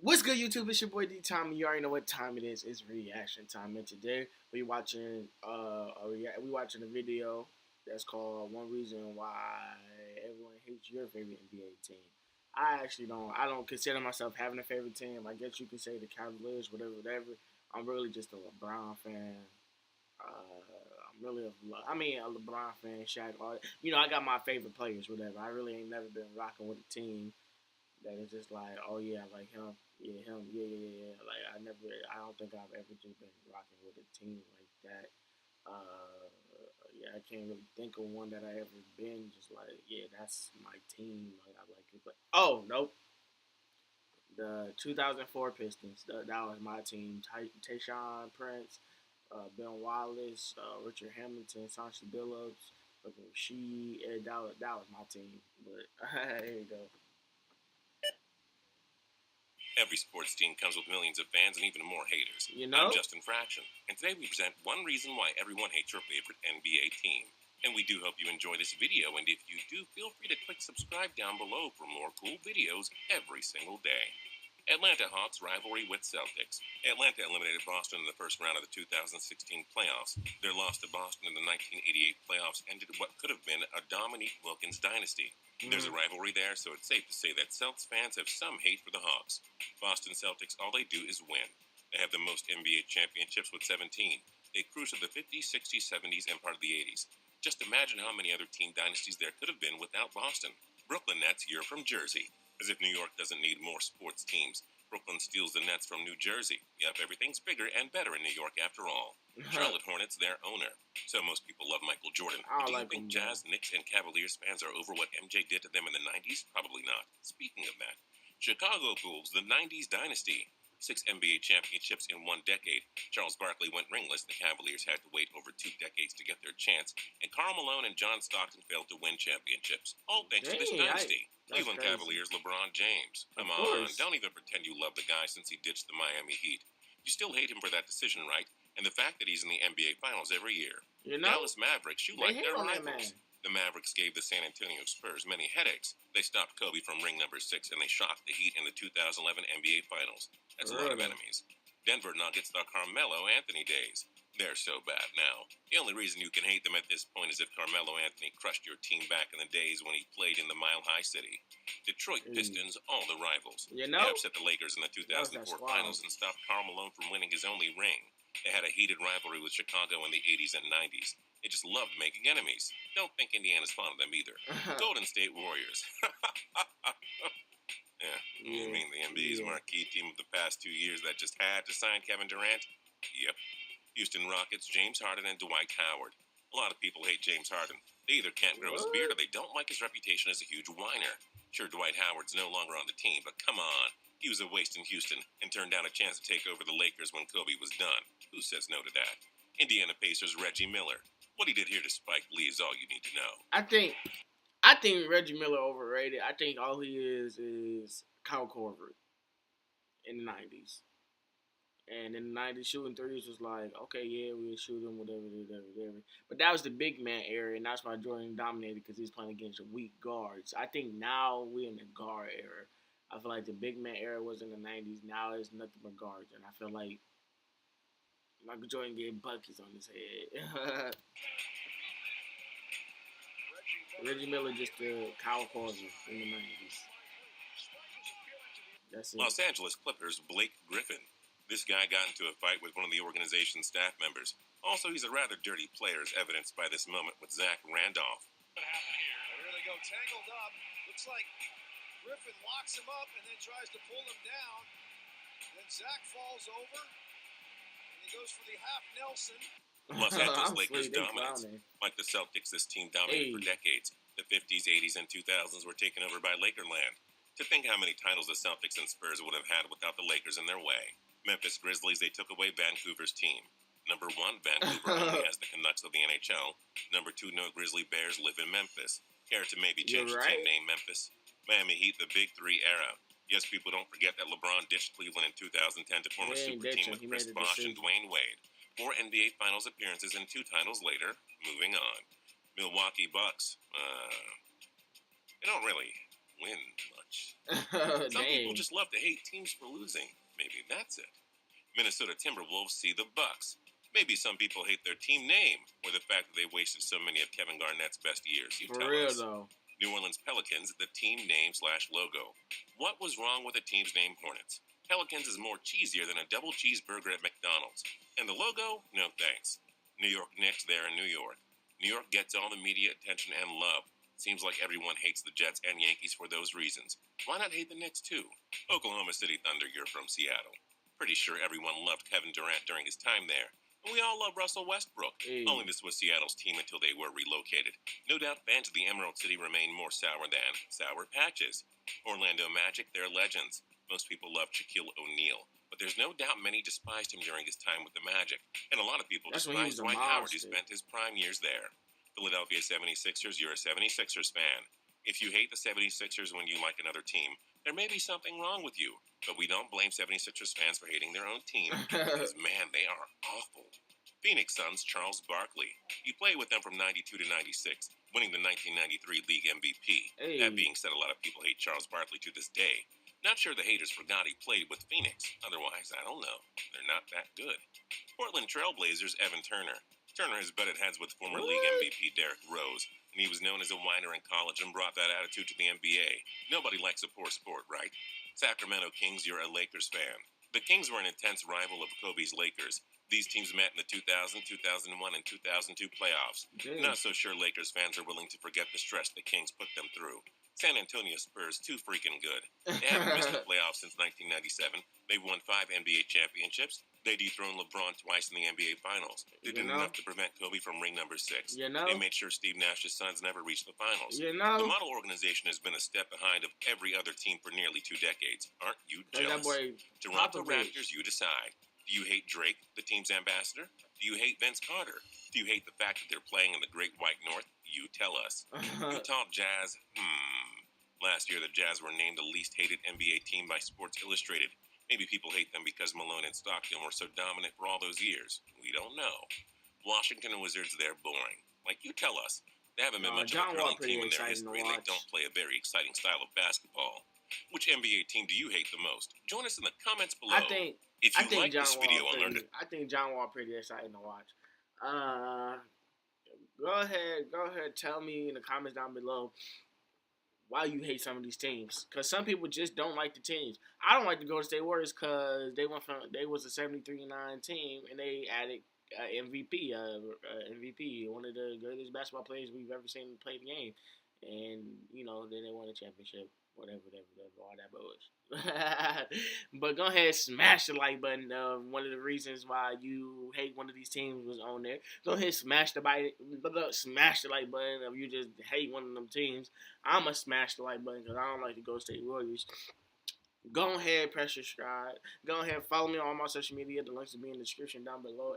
What's good, YouTube? It's your boy DTom. You already know what time it is. It's reaction time, and today we watching we watching a video that's called "One Reason Why Everyone Hates Your Favorite NBA Team." I don't consider myself having a favorite team. I guess you could say the Cavaliers, whatever. I'm really just a LeBron fan. I'm really a LeBron fan. Shaq, I got my favorite players, whatever. I really ain't never been rocking with a team that is just like, oh yeah, like him, yeah. Like I don't think I've ever just been rocking with a team like that. Yeah, I can't really think of one that I ever been just like, yeah, that's my team. Like I like it, but oh nope, the 2004 Pistons. That was my team. Tayshaun Prince, Ben Wallace, Richard Hamilton, Sasha Billups, Rasheed. That was my team. But here you go. Every sports team comes with millions of fans and even more haters. You know? I'm Justin Fraction, and today we present one reason why everyone hates your favorite NBA team. And we do hope you enjoy this video, and if you do, feel free to click subscribe down below for more cool videos every single day. Atlanta Hawks rivalry with Celtics. Atlanta eliminated Boston in the first round of the 2016 playoffs. Their loss to Boston in the 1988 playoffs ended what could have been a Dominique Wilkins dynasty. There's a rivalry there, so it's safe to say that Celtics fans have some hate for the Hawks. Boston Celtics, all they do is win. They have the most NBA championships with 17. They cruised to the 50s, 60s, 70s, and part of the 80s. Just imagine how many other team dynasties there could have been without Boston. Brooklyn Nets, you're from Jersey. As if New York doesn't need more sports teams. Brooklyn steals the Nets from New Jersey. Yep, everything's bigger and better in New York after all. Charlotte Hornets, their owner. So most people love Michael Jordan. I But do you like think him, Jazz, Knicks, and Cavaliers fans are over what MJ did to them in the 90s? Probably not. Speaking of that, Chicago Bulls, the 90s dynasty. 6 NBA championships in 1 decade. Charles Barkley went ringless. The Cavaliers had to wait over 2 decades to get their chance. And Karl Malone and John Stockton failed to win championships. All thanks to this dynasty. Cleveland crazy. Cavaliers, LeBron James. Come Of on, course. don't even pretend you love the guy since he ditched the Miami Heat. You still hate him for that decision, right? And the fact that he's in the NBA Finals every year. You know? Dallas Mavericks, you They like hate their on that rivals. man. The Mavericks gave the San Antonio Spurs many headaches. They stopped Kobe from ring number 6, and they shocked the Heat in the 2011 NBA Finals. That's a lot of Really? enemies. Denver Nuggets, the Carmelo Anthony days. They're so bad now. The only reason you can hate them at this point is if Carmelo Anthony crushed your team back in the days when he played in the Mile High City. Detroit Pistons, all the rivals. You know? They upset the Lakers in the 2004 That's wild. Finals and stopped Karl Malone from winning his only ring. They had a heated rivalry with Chicago in the 80s and 90s. They just loved making enemies. Don't think Indiana's fond of them either. Golden State Warriors. Yeah, you mean the NBA's marquee team of the past 2 years that just had to sign Kevin Durant? Yep. Houston Rockets, James Harden, and Dwight Howard. A lot of people hate James Harden. They either can't grow his beard or they don't like his reputation as a huge whiner. Sure, Dwight Howard's no longer on the team, but come on. He was a waste in Houston and turned down a chance to take over the Lakers when Kobe was done. Who says no to that? Indiana Pacers, Reggie Miller. What he did here to Spike Lee is all you need to know. I think Reggie Miller overrated. I think all he is Kyle Korver in the 90s. And in the 90s, shooting threes was like, okay, yeah, we'll shoot them, whatever. But that was the big man era, and that's why Jordan dominated because he's playing against weak guards. I think now we're in the guard era. I feel like the big man era was in the 90s. Now it's nothing but guards, and I feel like Michael Jordan getting buckets on his head. Reggie Miller just the Kyle Korver in the 90s. That's it. Los Angeles Clippers, Blake Griffin. This guy got into a fight with one of the organization's staff members. Also, he's a rather dirty player, as evidenced by this moment with Zach Randolph. What happened here? Here they go, tangled up. Looks like Griffin locks him up and then tries to pull him down. Then Zach falls over, and he goes for the half Nelson. Los Angeles Lakers They dominance. clowning. Like the Celtics, this team dominated for decades. The 50s, 80s, and 2000s were taken over by Lakerland. To think how many titles the Celtics and Spurs would have had without the Lakers in their way. Memphis Grizzlies, they took away Vancouver's team. Number 1, Vancouver only has the Canucks of the NHL. Number 2, no Grizzly Bears live in Memphis. Care to maybe change the team name Memphis? Miami Heat, the Big Three era. Yes, people don't forget that LeBron ditched Cleveland in 2010 to form a super team with Chris Bosh and Dwayne Wade. 4 NBA Finals appearances and 2 titles later. Moving on. Milwaukee Bucks. They don't really win much. Some people Dang. just love to hate teams for losing. Maybe that's it. Minnesota Timberwolves see the Bucks. Maybe some people hate their team name or the fact that they wasted so many of Kevin Garnett's best years. You For tell real us. though. New Orleans Pelicans, the team name/logo. What was wrong with the team's name Hornets? Pelicans is more cheesier than a double cheeseburger at McDonald's. And the logo? No thanks. New York Knicks, they're in New York. New York gets all the media attention and love. Seems like everyone hates the Jets and Yankees for those reasons. Why not hate the Knicks too? Oklahoma City Thunder, you're from Seattle. Pretty sure everyone loved Kevin Durant during his time there. And we all love Russell Westbrook. Hey. Only this was Seattle's team until they were relocated. No doubt fans of the Emerald City remain more sour than Sour Patches. Orlando Magic, they're legends. Most people love Shaquille O'Neal. But there's no doubt many despised him during his time with the Magic. And a lot of people That's when he was despised a Dwight Howard, who monster. spent his prime years there. Philadelphia 76ers, you're a 76ers fan. If you hate the 76ers when you like another team, there may be something wrong with you. But we don't blame 76ers fans for hating their own team, because, man, they are awful. Phoenix Suns, Charles Barkley. You played with them from 92 to 96, winning the 1993 league MVP. Hey. That being said, a lot of people hate Charles Barkley to this day. Not sure the haters forgot he played with Phoenix. Otherwise, I don't know. They're not that good. Portland Trailblazers, Evan Turner. Turner has butted heads with former league MVP Derrick Rose, and he was known as a whiner in college and brought that attitude to the NBA. Nobody likes a poor sport, right? Sacramento Kings, you're a Lakers fan. The Kings were an intense rival of Kobe's Lakers. These teams met in the 2000, 2001, and 2002 playoffs. Dang. Not so sure Lakers fans are willing to forget the stress the Kings put them through. San Antonio Spurs, too freaking good. They haven't missed the playoffs since 1997. They've won 5 NBA championships. They dethroned LeBron twice in the NBA Finals. They did enough to prevent Kobe from ring number 6. You know? They made sure Steve Nash's Suns never reached the finals. You The know? model organization has been a step behind of every other team for nearly 2 decades. Aren't you Like that jealous? boy Toronto Popovich. Raptors, you decide. Do you hate Drake, the team's ambassador? Do you hate Vince Carter? Do you hate the fact that they're playing in the Great White North? You tell us. Utah Jazz, Last year, the Jazz were named the least hated NBA team by Sports Illustrated. Maybe people hate them because Malone and Stockton were so dominant for all those years. We don't know. Washington Wizards, they're boring. Like, you tell us. They haven't been much of John a Wall curling pretty team in their exciting to history, and they watch. don't play a very exciting style of basketball. Which NBA team do you hate the most? Join us in the comments below. I think if you like John this Wall video and learned pretty. I think John Wall pretty exciting to watch. Go ahead, tell me in the comments down below why you hate some of these teams. Because some people just don't like the teams. I don't like the Golden State Warriors because they was a 73-9 team and they added MVP, one of the greatest basketball players we've ever seen play the game. And, then they won a championship. Whatever, all that bullshit. But go ahead, smash the like button. One of the reasons why you hate one of these teams was on there. Go ahead, smash the like button. If you just hate one of them teams, I'ma smash the like button because I don't like the Golden State Warriors. Go ahead, press subscribe. Go ahead, follow me on all my social media. The links will be in the description down below.